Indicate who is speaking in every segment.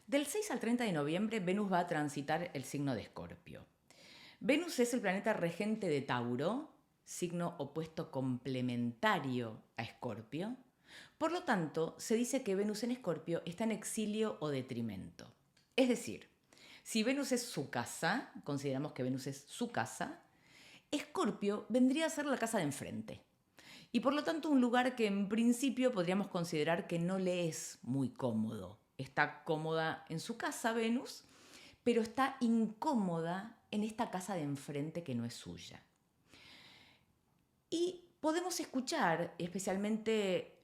Speaker 1: Del 6 al 30 de noviembre, Venus va a transitar el signo de Escorpio. Venus es el planeta regente de Tauro, signo opuesto complementario a Escorpio. Por lo tanto, se dice que Venus en Escorpio está en exilio o detrimento. Es decir, si Venus es su casa, consideramos que Venus es su casa, Escorpio vendría a ser la casa de enfrente. Y por lo tanto un lugar que en principio podríamos considerar que no le es muy cómodo. Está cómoda en su casa, Venus, pero está incómoda en esta casa de enfrente que no es suya. Y podemos escuchar, especialmente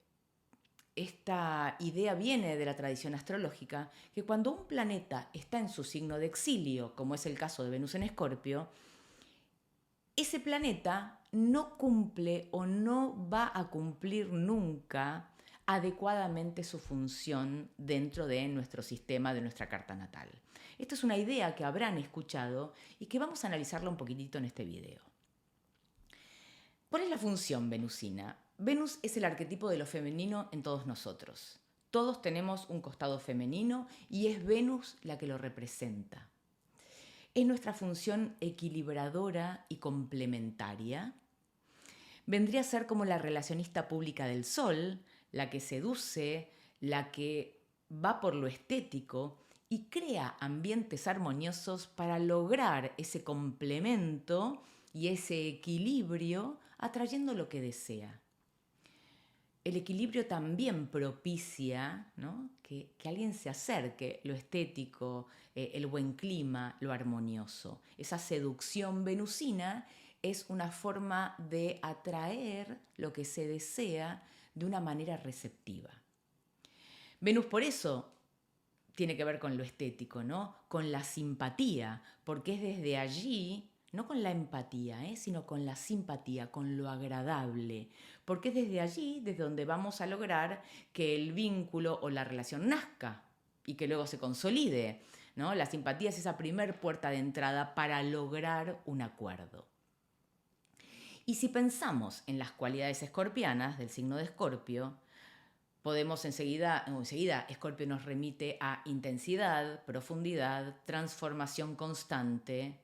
Speaker 1: esta idea viene de la tradición astrológica, que cuando un planeta está en su signo de exilio, como es el caso de Venus en Escorpio, ese planeta no cumple o no va a cumplir nunca adecuadamente su función dentro de nuestro sistema, de nuestra carta natal. Esta es una idea que habrán escuchado y que vamos a analizarla un poquitito en este video. ¿Cuál es la función venusina? Venus es el arquetipo de lo femenino en todos nosotros. Todos tenemos un costado femenino y es Venus la que lo representa. Es nuestra función equilibradora y complementaria. Vendría a ser como la relacionista pública del Sol, la que seduce, la que va por lo estético y crea ambientes armoniosos para lograr ese complemento y ese equilibrio atrayendo lo que desea. El equilibrio también propicia, ¿no?, que alguien se acerque, lo estético, el buen clima, lo armonioso. Esa seducción venusina es una forma de atraer lo que se desea de una manera receptiva. Venus por eso tiene que ver con lo estético, ¿no? Con la simpatía, porque es desde allí, no con la empatía, sino con la simpatía, con lo agradable, porque es desde allí desde donde vamos a lograr que el vínculo o la relación nazca y que luego se consolide, ¿no? La simpatía es esa primer puerta de entrada para lograr un acuerdo. Y si pensamos en las cualidades escorpianas del signo de Escorpio, podemos enseguida, Escorpio nos remite a intensidad, profundidad, transformación constante,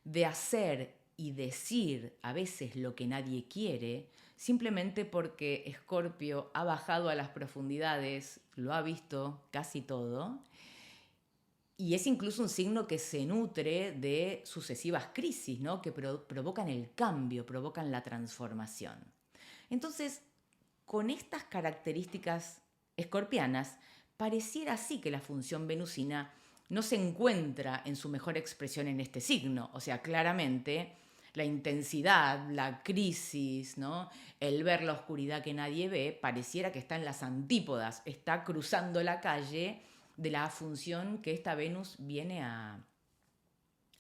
Speaker 1: de hacer y decir a veces lo que nadie quiere, simplemente porque Escorpio ha bajado a las profundidades, lo ha visto casi todo, y es incluso un signo que se nutre de sucesivas crisis, ¿no?, que provocan el cambio, provocan la transformación. Entonces, con estas características escorpianas, pareciera así que la función venusina no se encuentra en su mejor expresión en este signo. O sea, claramente la intensidad, la crisis, ¿no?, el ver la oscuridad que nadie ve, pareciera que está en las antípodas, está cruzando la calle de la función que esta Venus viene a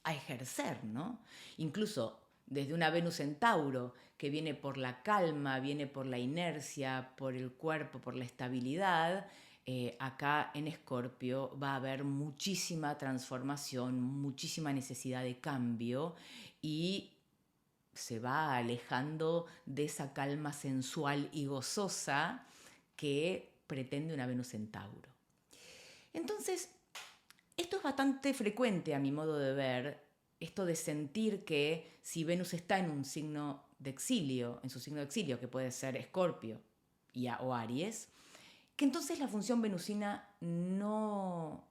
Speaker 1: ejercer, ¿no? Incluso desde una Venus en Tauro, que viene por la calma, viene por la inercia, por el cuerpo, por la estabilidad, acá en Escorpio va a haber muchísima transformación, muchísima necesidad de cambio y se va alejando de esa calma sensual y gozosa que pretende una Venus en Tauro. Entonces, esto es bastante frecuente a mi modo de ver, esto de sentir que si Venus está en un signo de exilio, en su signo de exilio, que puede ser Escorpio o Aries, que entonces la función venusina no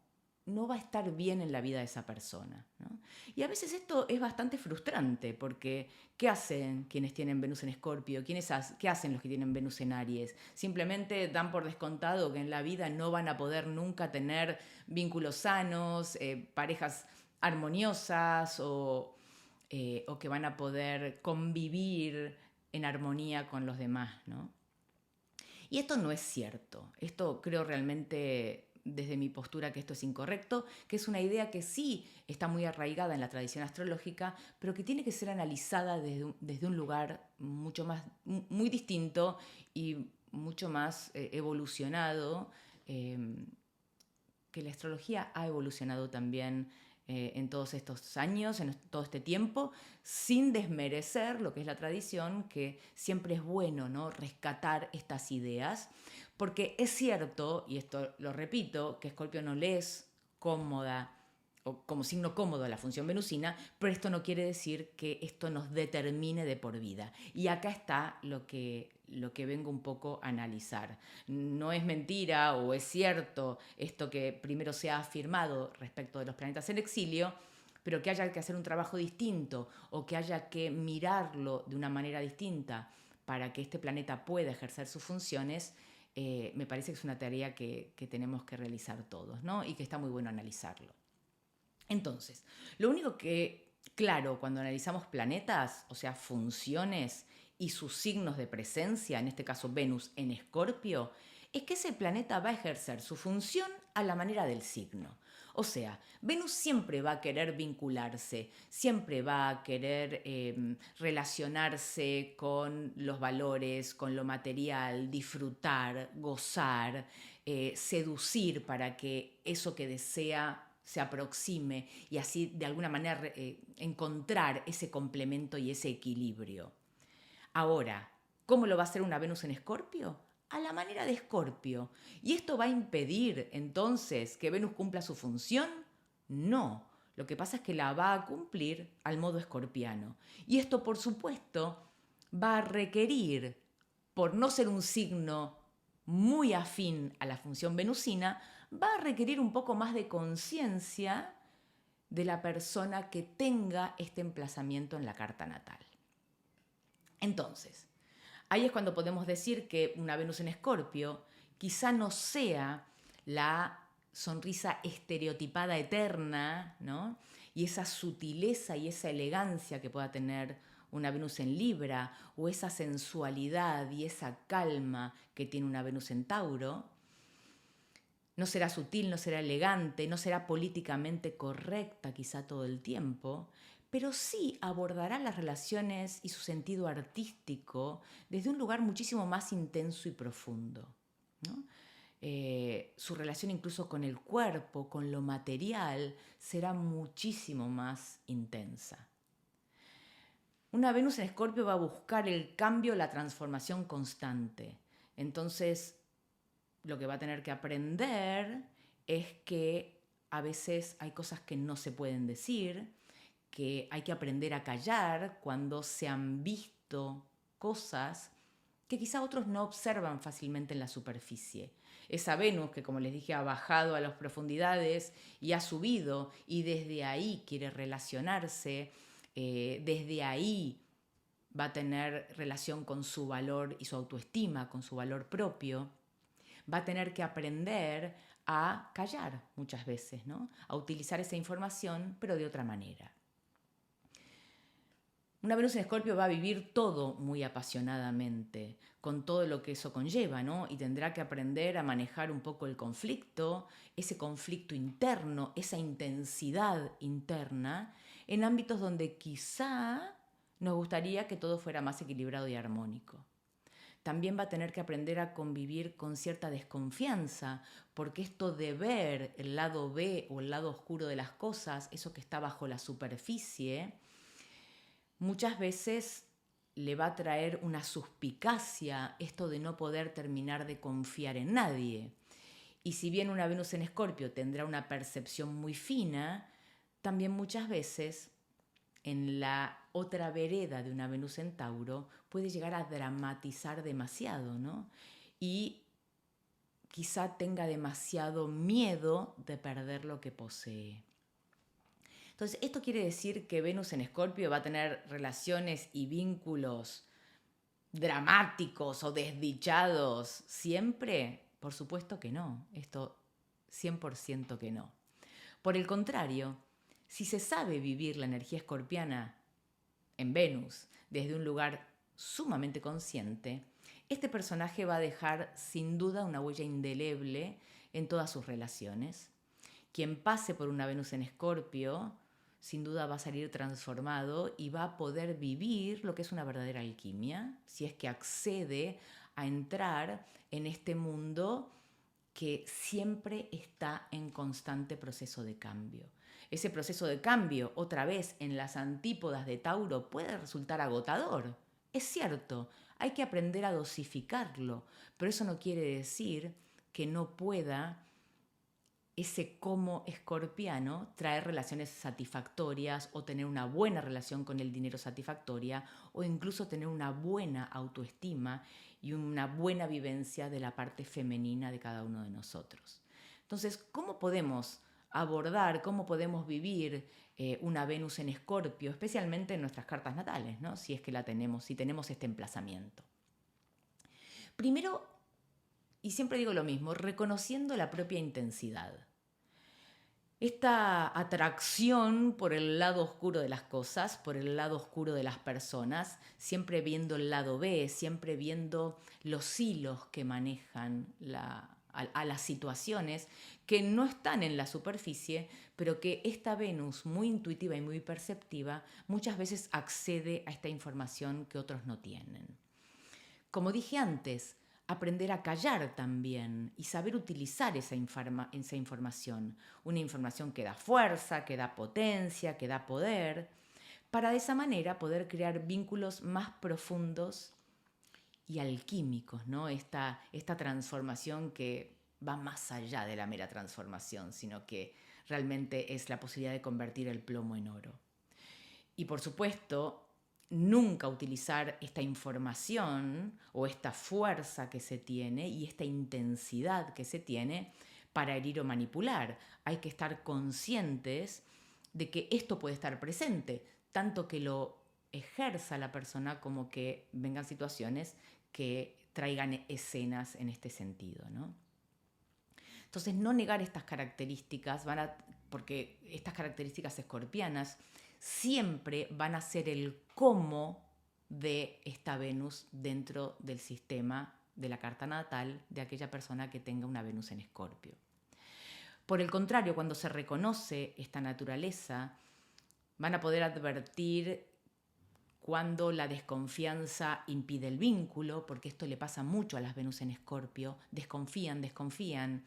Speaker 1: va a estar bien en la vida de esa persona, ¿no? Y a veces esto es bastante frustrante porque ¿qué hacen quienes tienen Venus en Escorpio? ¿Qué hacen los que tienen Venus en Aries? Simplemente dan por descontado que en la vida no van a poder nunca tener vínculos sanos, parejas armoniosas o que van a poder convivir en armonía con los demás, ¿no? Y esto no es cierto. Esto creo realmente desde mi postura que esto es incorrecto, que es una idea que sí está muy arraigada en la tradición astrológica, pero que tiene que ser analizada desde un lugar mucho más, muy distinto y mucho más evolucionado, que la astrología ha evolucionado también en todos estos años, en todo este tiempo, sin desmerecer lo que es la tradición, que siempre es bueno, ¿no?, rescatar estas ideas, porque es cierto, y esto lo repito, que Escorpio no le es cómoda o como signo cómodo la función venusina, pero esto no quiere decir que esto nos determine de por vida. Y acá está lo que vengo un poco a analizar. No es mentira o es cierto esto que primero se ha afirmado respecto de los planetas en exilio, pero que haya que hacer un trabajo distinto o que haya que mirarlo de una manera distinta para que este planeta pueda ejercer sus funciones, me parece que es una tarea que tenemos que realizar todos, ¿no? Y que está muy bueno analizarlo. Entonces, lo único que, claro, cuando analizamos planetas, o sea, funciones y sus signos de presencia, en este caso Venus en Escorpio, es que ese planeta va a ejercer su función a la manera del signo. O sea, Venus siempre va a querer vincularse, siempre va a querer relacionarse con los valores, con lo material, disfrutar, gozar, seducir para que eso que desea se aproxime y así de alguna manera encontrar ese complemento y ese equilibrio. Ahora, ¿cómo lo va a hacer una Venus en Escorpio? A la manera de Escorpio. ¿Y esto va a impedir entonces que Venus cumpla su función? No. Lo que pasa es que la va a cumplir al modo escorpiano. Y esto, por supuesto, va a requerir, por no ser un signo muy afín a la función venusina, va a requerir un poco más de conciencia de la persona que tenga este emplazamiento en la carta natal. Entonces, ahí es cuando podemos decir que una Venus en Escorpio quizá no sea la sonrisa estereotipada eterna, ¿no? Y esa sutileza y esa elegancia que pueda tener una Venus en Libra, o esa sensualidad y esa calma que tiene una Venus en Tauro. No será sutil, no será elegante, no será políticamente correcta quizá todo el tiempo, pero sí abordará las relaciones y su sentido artístico desde un lugar muchísimo más intenso y profundo, ¿no? Su relación incluso con el cuerpo, con lo material, será muchísimo más intensa. Una Venus en Escorpio va a buscar el cambio, la transformación constante. Entonces, lo que va a tener que aprender es que a veces hay cosas que no se pueden decir, que hay que aprender a callar cuando se han visto cosas que quizá otros no observan fácilmente en la superficie. Esa Venus que, como les dije, ha bajado a las profundidades y ha subido y desde ahí quiere relacionarse, desde ahí va a tener relación con su valor y su autoestima, con su valor propio, va a tener que aprender a callar muchas veces, ¿no? A utilizar esa información, pero de otra manera. Una Venus en Escorpio va a vivir todo muy apasionadamente, con todo lo que eso conlleva, ¿no? Y tendrá que aprender a manejar un poco el conflicto, ese conflicto interno, esa intensidad interna, en ámbitos donde quizá nos gustaría que todo fuera más equilibrado y armónico. También va a tener que aprender a convivir con cierta desconfianza, porque esto de ver el lado B o el lado oscuro de las cosas, eso que está bajo la superficie, muchas veces le va a traer una suspicacia, esto de no poder terminar de confiar en nadie. Y si bien una Venus en Escorpio tendrá una percepción muy fina, también muchas veces en la otra vereda de una Venus en Tauro puede llegar a dramatizar demasiado, ¿no? Y quizá tenga demasiado miedo de perder lo que posee. Entonces, ¿esto quiere decir que Venus en Escorpio va a tener relaciones y vínculos dramáticos o desdichados siempre? Por supuesto que no. Esto 100% que no. Por el contrario, si se sabe vivir la energía escorpiana en Venus desde un lugar sumamente consciente, este personaje va a dejar sin duda una huella indeleble en todas sus relaciones. Quien pase por una Venus en Escorpio sin duda va a salir transformado y va a poder vivir lo que es una verdadera alquimia, si es que accede a entrar en este mundo que siempre está en constante proceso de cambio. Ese proceso de cambio, otra vez en las antípodas de Tauro, puede resultar agotador. Es cierto, hay que aprender a dosificarlo, pero eso no quiere decir que no pueda ese cómo escorpiano traer relaciones satisfactorias o tener una buena relación con el dinero satisfactoria o incluso tener una buena autoestima y una buena vivencia de la parte femenina de cada uno de nosotros. Entonces, ¿cómo podemos abordar, cómo podemos vivir una Venus en Escorpio, especialmente en nuestras cartas natales, ¿no? Si es que la tenemos, si tenemos este emplazamiento? Primero, y siempre digo lo mismo, reconociendo la propia intensidad. Esta atracción por el lado oscuro de las cosas, por el lado oscuro de las personas, siempre viendo el lado B, siempre viendo los hilos que manejan a las situaciones que no están en la superficie, pero que esta Venus, muy intuitiva y muy perceptiva, muchas veces accede a esta información que otros no tienen. Como dije antes, aprender a callar también y saber utilizar esa información. Una información que da fuerza, que da potencia, que da poder, para de esa manera poder crear vínculos más profundos y alquímicos, ¿no? Esta transformación que va más allá de la mera transformación, sino que realmente es la posibilidad de convertir el plomo en oro. Y por supuesto, nunca utilizar esta información o esta fuerza que se tiene y esta intensidad que se tiene para herir o manipular. Hay que estar conscientes de que esto puede estar presente, tanto que lo ejerza la persona como que vengan situaciones que traigan escenas en este sentido, ¿no? Entonces, no negar estas características, porque estas características escorpianas siempre van a ser el cómo de esta Venus dentro del sistema de la carta natal de aquella persona que tenga una Venus en Escorpio. Por el contrario, cuando se reconoce esta naturaleza, van a poder advertir cuando la desconfianza impide el vínculo, porque esto le pasa mucho a las Venus en Escorpio, desconfían,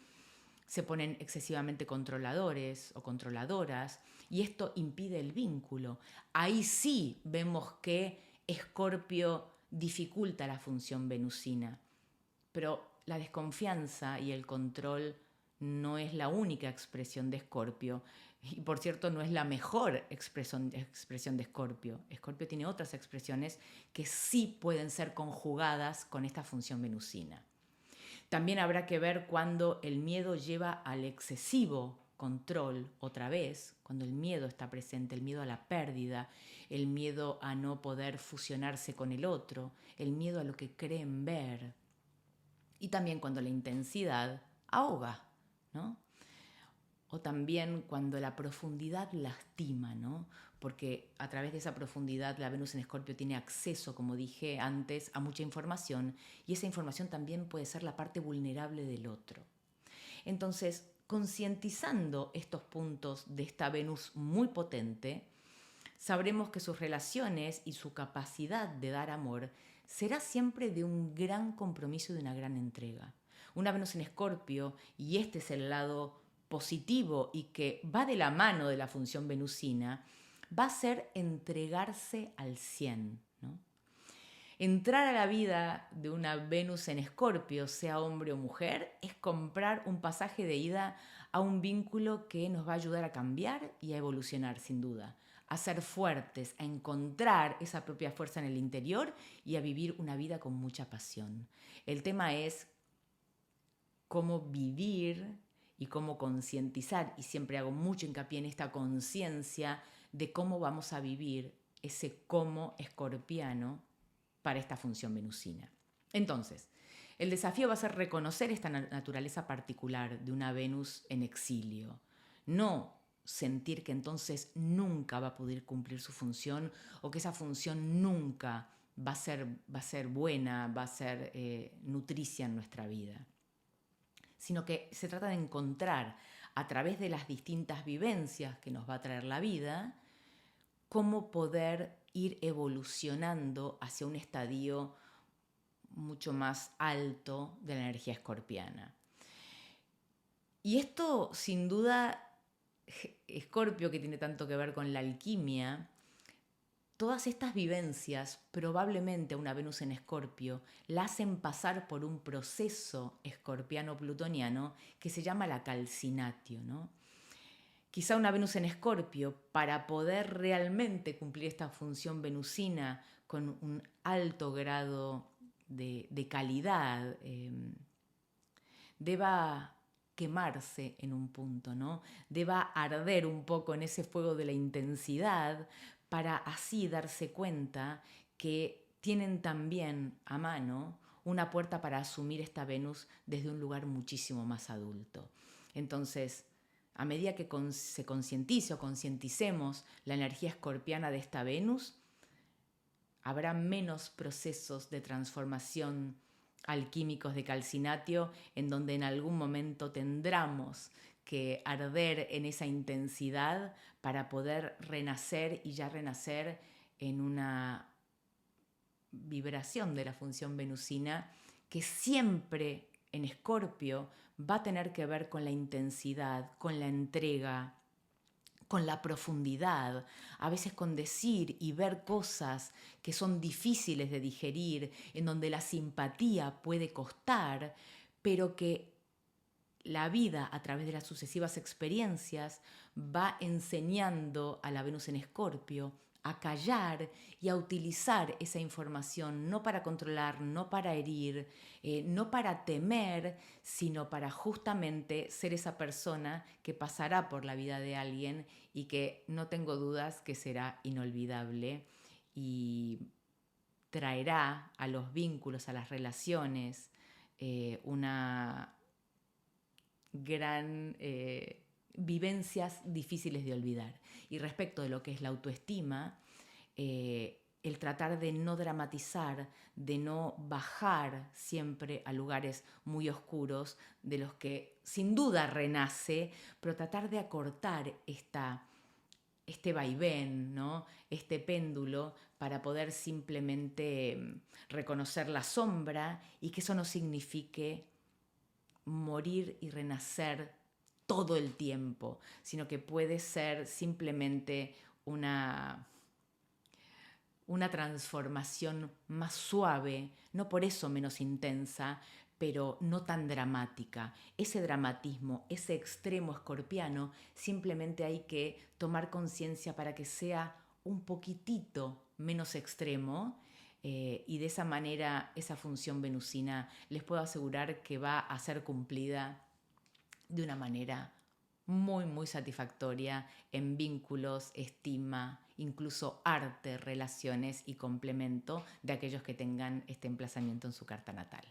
Speaker 1: se ponen excesivamente controladores o controladoras y esto impide el vínculo. Ahí sí vemos que Escorpio dificulta la función venusina, pero la desconfianza y el control no es la única expresión de Escorpio y por cierto no es la mejor expresión de Escorpio. Escorpio tiene otras expresiones que sí pueden ser conjugadas con esta función venusina. También habrá que ver cuando el miedo lleva al excesivo control, otra vez, cuando el miedo está presente, el miedo a la pérdida, el miedo a no poder fusionarse con el otro, el miedo a lo que creen ver. Y también cuando la intensidad ahoga, ¿no? O también cuando la profundidad lastima, ¿no? Porque a través de esa profundidad la Venus en Escorpio tiene acceso, como dije antes, a mucha información y esa información también puede ser la parte vulnerable del otro. Entonces, concientizando estos puntos de esta Venus muy potente, sabremos que sus relaciones y su capacidad de dar amor será siempre de un gran compromiso y de una gran entrega. Una Venus en Escorpio, y este es el lado positivo y que va de la mano de la función venusina, va a ser entregarse al 100, ¿no? Entrar a la vida de una Venus en Escorpio, sea hombre o mujer, es comprar un pasaje de ida a un vínculo que nos va a ayudar a cambiar y a evolucionar, sin duda, a ser fuertes, a encontrar esa propia fuerza en el interior y a vivir una vida con mucha pasión. El tema es cómo vivir y cómo concientizar, y siempre hago mucho hincapié en esta conciencia de cómo vamos a vivir ese cómo escorpiano para esta función venusina. Entonces, el desafío va a ser reconocer esta naturaleza particular de una Venus en exilio, no sentir que entonces nunca va a poder cumplir su función o que esa función nunca va a ser buena, va a ser nutricia en nuestra vida, sino que se trata de encontrar a través de las distintas vivencias que nos va a traer la vida, cómo poder ir evolucionando hacia un estadio mucho más alto de la energía escorpiana. Y esto, sin duda, Escorpio, que tiene tanto que ver con la alquimia, Todas estas vivencias, probablemente una Venus en Escorpio, la hacen pasar por un proceso escorpiano-plutoniano que se llama la calcinatio, ¿no? Quizá una Venus en Escorpio, para poder realmente cumplir esta función venusina con un alto grado de calidad, deba quemarse en un punto, ¿no? Deba arder un poco en ese fuego de la intensidad para así darse cuenta que tienen también a mano una puerta para asumir esta Venus desde un lugar muchísimo más adulto. Entonces, a medida que se concientice o concienticemos la energía escorpiana de esta Venus, habrá menos procesos de transformación alquímicos de calcinatio en donde en algún momento tendremos que arder en esa intensidad para poder renacer y ya renacer en una vibración de la función venusina que siempre en Escorpio va a tener que ver con la intensidad, con la entrega, con la profundidad, a veces con decir y ver cosas que son difíciles de digerir, en donde la simpatía puede costar, pero que la vida a través de las sucesivas experiencias va enseñando a la Venus en Escorpio a callar y a utilizar esa información no para controlar, no para herir, no para temer, sino para justamente ser esa persona que pasará por la vida de alguien y que no tengo dudas que será inolvidable y traerá a los vínculos, a las relaciones, una gran vivencias difíciles de olvidar. Y respecto de lo que es la autoestima, el tratar de no dramatizar, de no bajar siempre a lugares muy oscuros, de los que sin duda renace, pero tratar de acortar este vaivén, ¿no? Este péndulo, para poder simplemente reconocer la sombra y que eso no signifique morir y renacer todo el tiempo, sino que puede ser simplemente una transformación más suave, no por eso menos intensa, pero no tan dramática. Ese dramatismo, ese extremo escorpiano, simplemente hay que tomar conciencia para que sea un poquitito menos extremo, y de esa manera esa función venusina les puedo asegurar que va a ser cumplida de una manera muy, muy satisfactoria en vínculos, estima, incluso arte, relaciones y complemento de aquellos que tengan este emplazamiento en su carta natal.